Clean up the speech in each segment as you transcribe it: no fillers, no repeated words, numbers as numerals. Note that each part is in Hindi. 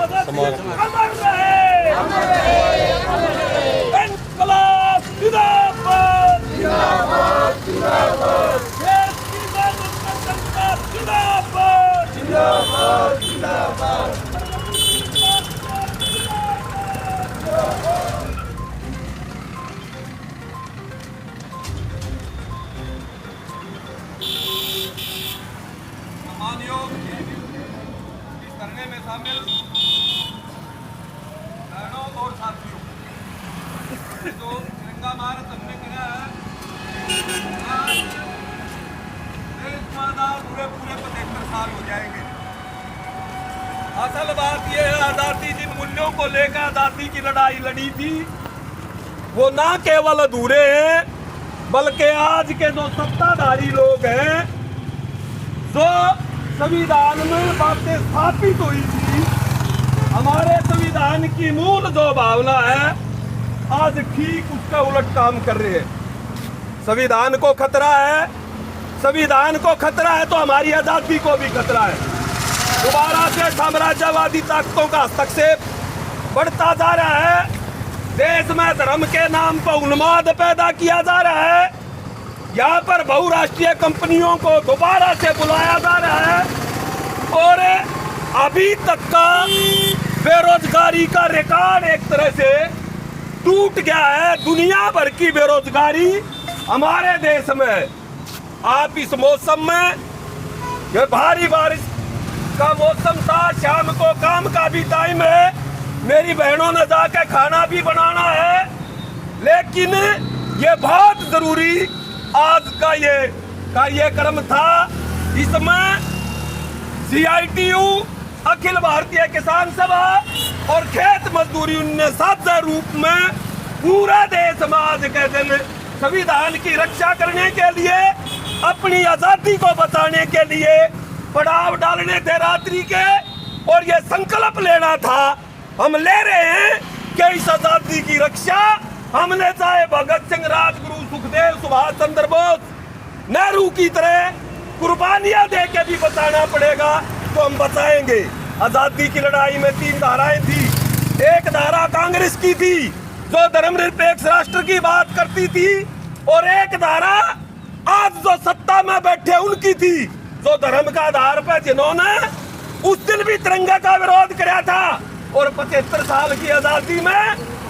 अमर रहे, इनकलाब जिंदाबाद, देश की जनता जिंदाबाद। सम्मानयोग इस धरने में शामिल बहनों और साथियों, जो तिरंगा मार्च हमने किया है, देश में पूरे 75 साल हो जाएंगे। असल बात यह है, आजादी जिन मूल्यों को लेकर आजादी की लड़ाई लड़ी थी, वो ना केवल अधूरे हैं, बल्कि आज के जो सत्ताधारी लोग हैं, जो संविधान में बातें स्थापित हुई थी, हमारे संविधान की मूल जो भावना है, आज ठीक उसका उलट काम कर रहे हैं। संविधान को खतरा है, संविधान को खतरा है तो हमारी आजादी को भी खतरा है। दोबारा से साम्राज्यवादी ताकतों का हस्तक्षेप बढ़ता जा रहा है। देश में धर्म के नाम पर उन्माद पैदा किया जा रहा है। यहाँ पर बहुराष्ट्रीय कंपनियों को दोबारा से बुलाया जा रहा है और अभी तक का बेरोजगारी का रिकॉर्ड एक तरह से टूट गया है। दुनिया भर की बेरोजगारी हमारे देश में। आप इस मौसम में, ये भारी बारिश का मौसम था, शाम को काम का भी टाइम है, मेरी बहनों ने जाके खाना भी बनाना है, लेकिन ये बहुत जरूरी आज का ये कार्यक्रम था। इसमें CITU, अखिल भारतीय किसान सभा और खेत मजदूरी यूनियन साझा रूप में पूरा देश में आज के दिन संविधान की रक्षा करने के लिए, अपनी आजादी को बचाने के लिए पड़ाव डालने थे रात्रि के, और ये संकल्प लेना था। हम ले रहे हैं कि इस आजादी की रक्षा हमने चाहे भगत सिंह, राजगुरु, सुखदेव, सुभाष चंद्र बोस, नेहरू की तरह कुर्बानियां दे के भी बचाना पड़ेगा तो हम बचाएंगे। आजादी की लड़ाई में 3 धाराएं थी। एक धारा कांग्रेस की थी जो धर्मनिरपेक्ष राष्ट्र की बात करती थी, और एक धारा आज जो सत्ता में बैठे उनकी थी, जो धर्म का आधार पर जिन्होंने उस दिन भी तिरंगा का विरोध किया था, और 75 साल की आजादी में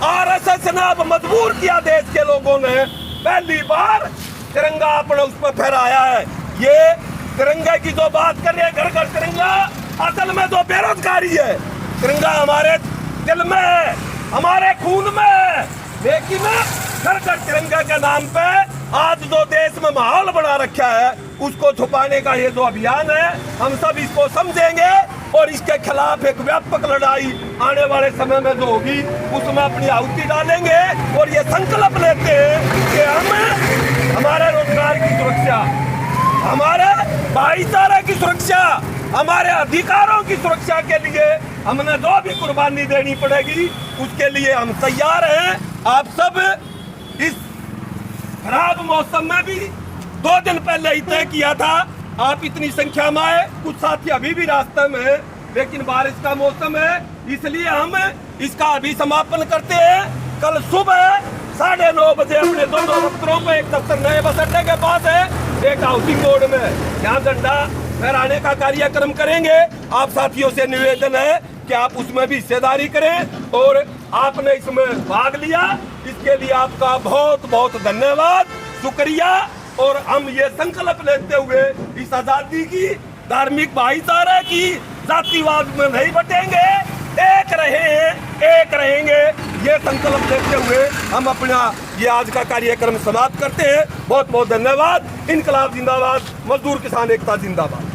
RSS ने अब मजबूर किया देश के लोगों ने, पहली बार तिरंगा अपने उस पर फहराया है। ये तिरंगे की जो बात कर रहे हैं, घर घर तिरंगा, असल में जो बेरोजगारी है, तिरंगा हमारे दिल में है, हमारे खून में है, लेकिन घर घर तिरंगा के नाम पे आज जो देश में माहौल बना रखा है, उसको छुपाने का ये जो अभियान है, हम सब इसको समझेंगे और इसके खिलाफ एक व्यापक लड़ाई आने वाले समय में जो होगी उसमें अपनी आहुति डालेंगे, और ये संकल्प लेते हैं कि हम हमारे रोजगार की सुरक्षा, हमारे भाईचारे की सुरक्षा, हमारे अधिकारों की सुरक्षा के लिए हमने जो भी कुर्बानी देनी पड़ेगी, उसके लिए हम तैयार हैं। आप सब इस खराब मौसम में भी 2 दिन पहले ही तय किया था, आप इतनी संख्या में आए, कुछ साथी अभी भी रास्ते में है, लेकिन बारिश का मौसम है, इसलिए हम इसका अभी समापन करते हैं। कल सुबह 9:30 बजे अपने 2 दफ्तरों पे, एक दफ्तर नए बस अड्डे के पास है, एक हाउसिंग बोर्ड में, यहाँ झंडा फहराने का कार्यक्रम करेंगे। आप साथियों से निवेदन है कि आप उसमें भी हिस्सेदारी करें, और आपने इसमें भाग लिया, इसके लिए आपका बहुत बहुत धन्यवाद, शुक्रिया। और हम ये संकल्प लेते हुए इस आजादी की, धार्मिक भाईचारे की, जातिवाद में नहीं बटेंगे, एक रहेंगे, ये संकल्प लेते हुए हम अपना ये आज का कार्यक्रम समाप्त करते हैं। बहुत बहुत धन्यवाद। इनकलाब जिंदाबाद, मजदूर किसान एकता जिंदाबाद।